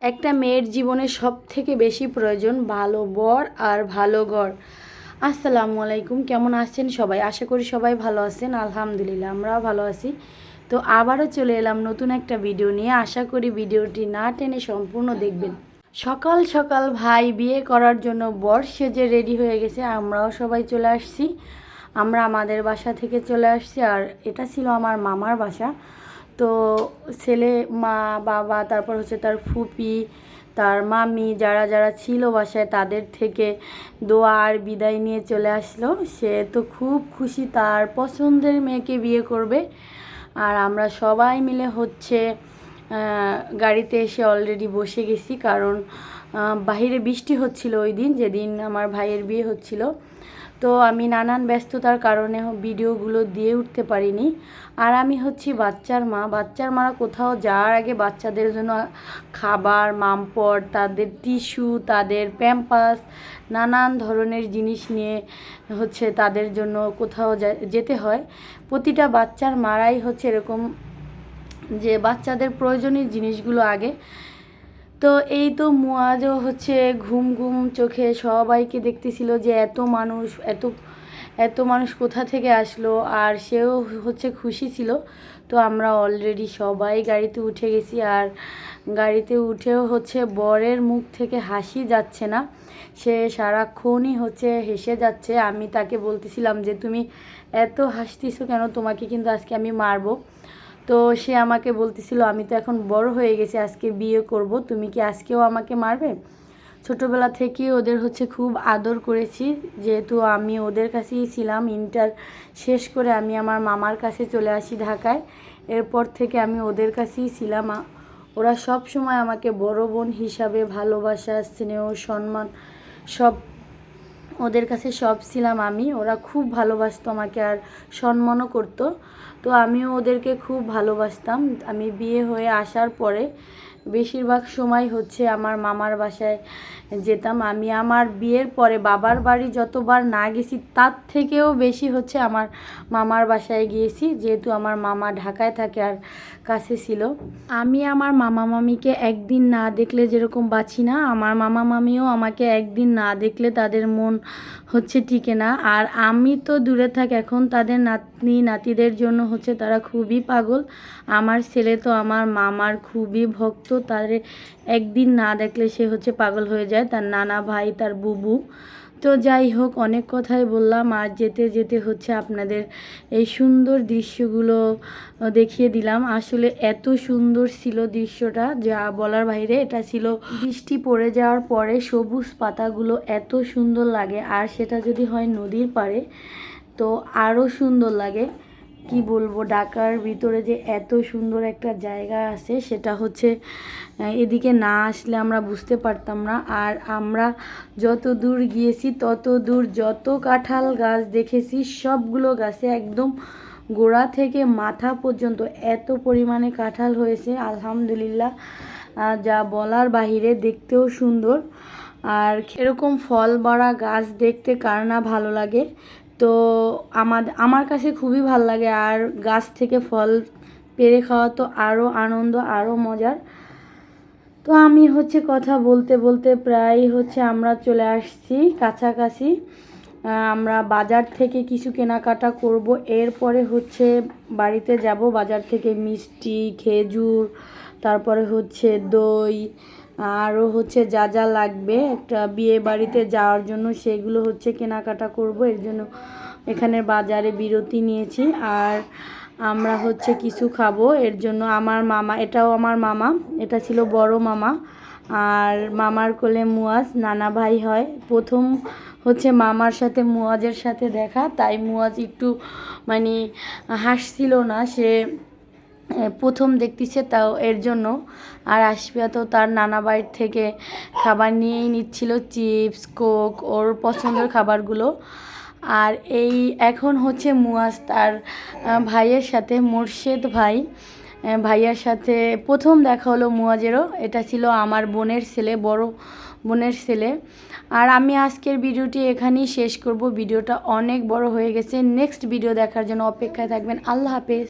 একটা মেয়ের জীবনে সবথেকে বেশি প্রয়োজন ভালো বর আর ভালো ঘর। আসসালামু আলাইকুম, কেমন আছেন সবাই? আশা করি সবাই ভালো আছেন। আলহামদুলিল্লাহ আমরাও ভালো আছি। তো আবারও চলে এলাম নতুন একটা ভিডিও নিয়ে। আশা করি ভিডিওটি না টেনে সম্পূর্ণ দেখবেন। সকাল সকাল ভাই বিয়ে করার জন্য বর সেজে রেডি হয়ে গেছে, আমরাও সবাই চলে আসছি। আমরা আমাদের বাসা থেকে চলে আসছি, আর এটা ছিল আমার মামার বাসা। তো ছেলে, মা, বাবা, তারপর হচ্ছে তার ফুপি, তার মামি, যারা যারা ছিল বাসায় তাদের থেকে দোয়া আর বিদায় নিয়ে চলে আসলো। সে তো খুব খুশি, তার পছন্দের মেয়েকে বিয়ে করবে। আর আমরা সবাই মিলে হচ্ছে গাড়িতে এসে অলরেডি বসে গেছি, কারণ বাহিরে বৃষ্টি হচ্ছিল ওই দিন, যেদিন আমার ভাইয়ের বিয়ে হচ্ছিল। তো আমি নানান ব্যস্ততার কারণে ভিডিওগুলো দিয়ে উঠতে পারিনি। আর আমি হচ্ছি বাচ্চার মা। বাচ্চার মারা কোথাও যাওয়ার আগে বাচ্চাদের জন্য খাবার, মামপট, তাদের টিস্যু, তাদের প্যাম্পাস, নানান ধরনের জিনিস নিয়ে হচ্ছে তাদের জন্য কোথাও যেতে হয়। প্রতিটা বাচ্চার মারাই হচ্ছে এরকম যে বাচ্চাদের প্রয়োজনীয় জিনিসগুলো আগে। তো এই তো মুয়াজও হচ্ছে ঘুম ঘুম চোখে সবাইকে দেখতেছিল যে এত মানুষ, এত এত মানুষ কোথা থেকে আসলো, আর সেও হচ্ছে খুশি ছিল। তো আমরা অলরেডি সবাই গাড়িতে উঠে গেছি, আর গাড়িতে উঠেও হচ্ছে বরের মুখ থেকে হাসি যাচ্ছে না। সে সারাক্ষণই হচ্ছে হেসে যাচ্ছে। আমি তাকে বলতেছিলাম যে তুমি এত হাসতেছো কেন, তোমাকে কিন্তু আজকে আমি মারবো। তো সে আমাকে বলতেছিল আমি তো এখন বড় হয়ে গেছি, আজকে বিয়ে করব, তুমি কি আজকেও আমাকে মারবে? ছোটোবেলা থেকে ওদের হচ্ছে খুব আদর করেছি, যেহেতু আমি ওদের কাছেই ছিলাম। ইন্টার শেষ করে আমি আমার মামার কাছে চলে আসি ঢাকায়। এরপর থেকে আমি ওদের কাছেই ছিলাম। ওরা সব সময় আমাকে বড় বোন হিসাবে ভালোবাসা, স্নেহ, সম্মান সব, ওদের কাছে সব ছিলাম আমি। ওরা খুব ভালোবাসতো আমাকে আর সম্মানও করতো। তো আমিও ওদেরকে খুব ভালোবাসতাম। আমি বিয়ে হয়ে আসার পরে বেশিরভাগ সময় হচ্ছে আমার মামার বাসায় যেতাম। আমি আমার বিয়ের পরে বাবার বাড়ি যতবার না গেছি তার থেকেও বেশি হচ্ছে আমার মামার বাসায় গিয়েছি, যেহেতু আমার মামা ঢাকায় থাকে আর কাছে ছিল। আমি আমার মামা মামিকে একদিন না দেখলে যেরকম বাঁচি না, আমার মামা মামিও আমাকে একদিন না দেখলে তাদের মন হচ্ছে টিকে না। আর আমি তো দূরে থাকি, এখন তাদের নাতনি নাতিদের জন্য হচ্ছে তারা খুবই পাগল। আমার ছেলে তো আমার মামার খুবই ভক্ত, তাদের একদিন না দেখলে সে হচ্ছে পাগল হয়ে যায়, তার নানা ভাই, তার বুবু। তো যাই হোক, অনেক কথাই বললাম, আর যেতে যেতে হচ্ছে আপনাদের এই সুন্দর দৃশ্যগুলো দেখিয়ে দিলাম। আসলে এত সুন্দর ছিল দৃশ্যটা যা বলার বাইরে। এটা ছিল বৃষ্টি পড়ে যাওয়ার পরে সবুজ পাতাগুলো এত সুন্দর লাগে, আর সেটা যদি হয় নদীর পাড়ে তো আরও সুন্দর লাগে। কি বলবো, ঢাকার ভিতরে যে এত সুন্দর একটা জায়গা আছে সেটা হচ্ছে এদিকে না আসলে আমরা বুঝতে পারতাম না। আর আমরা যত দূর গিয়েছি তত দূর যত কাঁঠাল গাছ দেখেছি সবগুলো গাছে একদম গোড়া থেকে মাথা পর্যন্ত এত পরিমাণে কাঁঠাল হয়েছে, আলহামদুলিল্লাহ, যা বলার বাহিরে। দেখতেও সুন্দর। আর এরকম ফল ভরা গাছ দেখতে কার না ভালো লাগে। তো আমার কাছে খুবই ভালো লাগে, আর গাছ থেকে ফল পেড়ে খাওয়া তো আরও আনন্দ, আরও মজার। তো আমি হচ্ছে কথা বলতে বলতে প্রায় হচ্ছে আমরা চলে আসছি কাছাকাছি। আমরা বাজার থেকে কিছু কেনাকাটা করব, এরপরে হচ্ছে বাড়িতে যাব। বাজার থেকে মিষ্টি, খেজুর, তারপরে হচ্ছে দই, আরও হচ্ছে যা যা লাগবে একটা বিয়ে বাড়িতে যাওয়ার জন্য সেগুলো হচ্ছে কেনাকাটা করব। এর জন্য এখানে বাজারে বিরতি নিয়েছি। আর আমরা হচ্ছে কিছু খাবো, এর জন্য আমার মামা, এটাও আমার মামা, এটা ছিল বড় মামা। আর মামার কোলে মুয়াজ, নানা ভাই হয়। প্রথম হচ্ছে মামার সাথে মুয়াজের সাথে দেখা, তাই মুয়াজ একটু মানে হাসছিল না, সে প্রথম দেখতেছে তাও এর জন্য। আর আশফিয়া তো তার নানা বাড়ির থেকে খাবার নিয়েই নিচ্ছিল, চিপস, কোক, ওর পছন্দের খাবারগুলো। আর এই এখন হচ্ছে মুয়াজ তার ভাইয়ের সাথে, মোর্শেদ ভাই, ভাইয়ার সাথে প্রথম দেখা হলো মুয়াজেরও। এটা ছিল আমার বোনের ছেলে, বড় বোনের ছেলে। আর আমি আজকের ভিডিওটি এখানেই শেষ করব। ভিডিওটা অনেক বড় হয়ে গেছে। নেক্সট ভিডিও দেখার জন্য অপেক্ষায় থাকবেন। আল্লাহ হাফেজ।